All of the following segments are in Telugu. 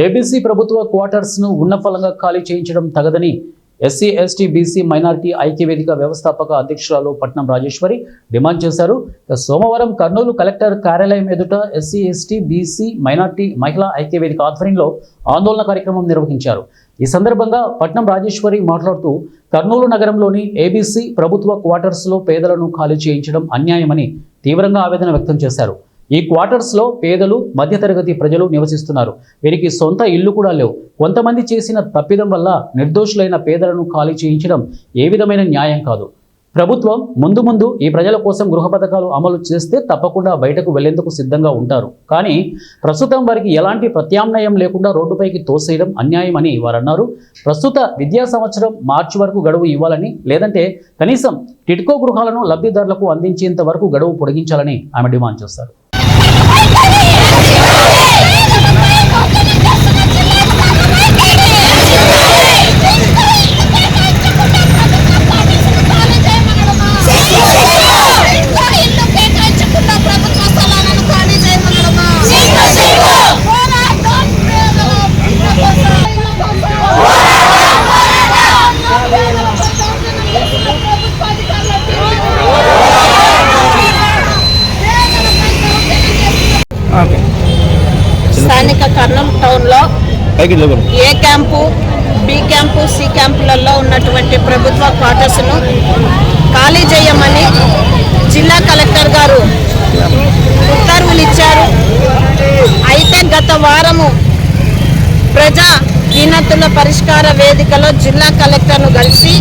ఏబీసీ ప్రభుత్వ క్వార్టర్స్ ను ఉన్నఫలంగా ఖాళీ చేయించడం తగదని ఎస్సీ ఎస్టీ బీసీ మైనారిటీ ఐక్యవేదిక వ్యవస్థాపక అధ్యక్షురాలు పట్నం రాజేశ్వరి డిమాండ్ చేశారు. సోమవారం కర్నూలు కలెక్టర్ కార్యాలయం ఎదుట ఎస్సీ ఎస్టీ బీసీ మైనారిటీ మహిళా ఐక్యవేదిక ఆధ్వర్యంలో ఆందోళన కార్యక్రమం నిర్వహించారు. ఈ సందర్భంగా పట్నం రాజేశ్వరి మాట్లాడుతూ కర్నూలు నగరంలోని ఏబీసీ ప్రభుత్వ క్వార్టర్స్ లో పేదలను ఖాళీ చేయించడం అన్యాయమని తీవ్రంగా ఆవేదన వ్యక్తం చేశారు. ఈ క్వార్టర్స్ లో పేదలు మధ్యతరగతి ప్రజలు నివసిస్తున్నారు. వీరికి సొంత ఇల్లు కూడా లేవు. కొంతమంది చేసిన తప్పిదం వల్ల నిర్దోషులైన పేదలను ఖాళీ చేయించడం ఏ విధమైన న్యాయం కాదు. ప్రభుత్వం ముందు ఈ ప్రజల కోసం గృహ పథకాలు అమలు చేస్తే తప్పకుండా బయటకు వెళ్లేందుకు సిద్ధంగా ఉంటారు. కానీ ప్రస్తుతం వారికి ఎలాంటి ప్రత్యామ్నాయం లేకుండా రోడ్డుపైకి తోసేయడం అన్యాయం అని వారు అన్నారు. ప్రస్తుత విద్యా సంవత్సరం మార్చి వరకు గడువు ఇవ్వాలని, లేదంటే కనీసం టిడ్కో గృహాలను లబ్ధిదారులకు అందించేంత వరకు గడువు పొడిగించాలని ఆమె డిమాండ్ చేస్తారు. స్థానిక కర్నూలు టౌన్లో ఏ క్యాంపు, బి క్యాంపు, సి క్యాంపులలో ఉన్నటువంటి ప్రభుత్వ క్వార్టర్స్ను ఖాళీ చేయమని జిల్లా కలెక్టర్ గారు ఉత్తర్వులు ఇచ్చారు. అయితే గత వారము ప్రజా వినతుల పరిష్కార వేదికలో జిల్లా కలెక్టర్ను కలిసి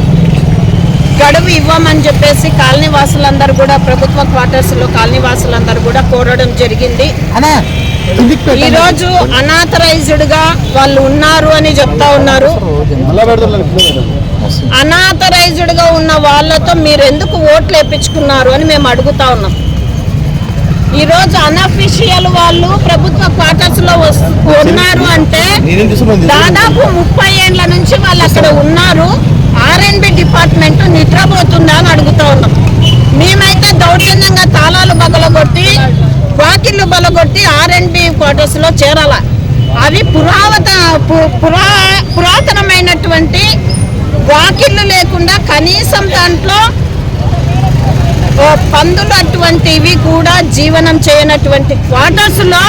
గడువు ఇవ్వమని చెప్పేసి కాలనీ వాసులందరూ కూడా, ప్రభుత్వ క్వార్టర్స్లో కాలనీ వాసులందరూ కూడా కోరడం జరిగింది. ఈరోజు అనాథరైజ్డ్ గా వాళ్ళు ఉన్నారు అని చెప్తా ఉన్నారు. అనాథరైజ్డ్ గా ఉన్న వాళ్ళతో మీరు ఎందుకు ఓట్లు వేయించుకున్నారు అని మేము అడుగుతా ఉన్నాం. ఈరోజు అనఫిషియల్ వాళ్ళు ప్రభుత్వ క్వార్టర్స్ లో ఉన్నారు అంటే దాదాపు 30 ఏళ్ల నుంచి వాళ్ళు అక్కడ ఉన్నారు. R&B డిపార్ట్మెంట్ నిద్రపోతుందా అని అడుగుతా ఉన్నాం. మేమైతే దౌర్జన్యంగా తాళాలు బగలగొట్టి, వాకిళ్ళు బలగొట్టి R&B క్వార్టర్స్ లో చేరాల. అవి పురాతనమైనటువంటి వాకిళ్ళు లేకుండా కనీసం దాంట్లో పందులు అటువంటివి కూడా జీవనం చేయనటువంటి క్వార్టర్స్ లో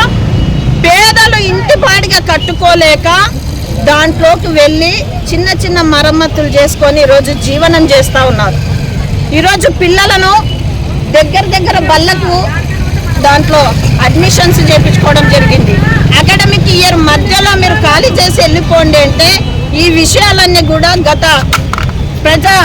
పేదలు ఇంటిపాడిగా కట్టుకోలేక దాంట్లోకి వెళ్ళి చిన్న చిన్న మరమ్మతులు చేసుకొని ఈరోజు జీవనం చేస్తూ ఉన్నారు. ఈరోజు పిల్లలను దగ్గర బళ్ళకు దాంట్లో అడ్మిషన్స్ చేయించుకోవడం జరిగింది. అకాడమిక్ ఇయర్ మధ్యలో మీరు ఖాళీ చేసి వెళ్ళిపోండి అంటే ఈ విషయాలన్నీ కూడా గత ప్రజా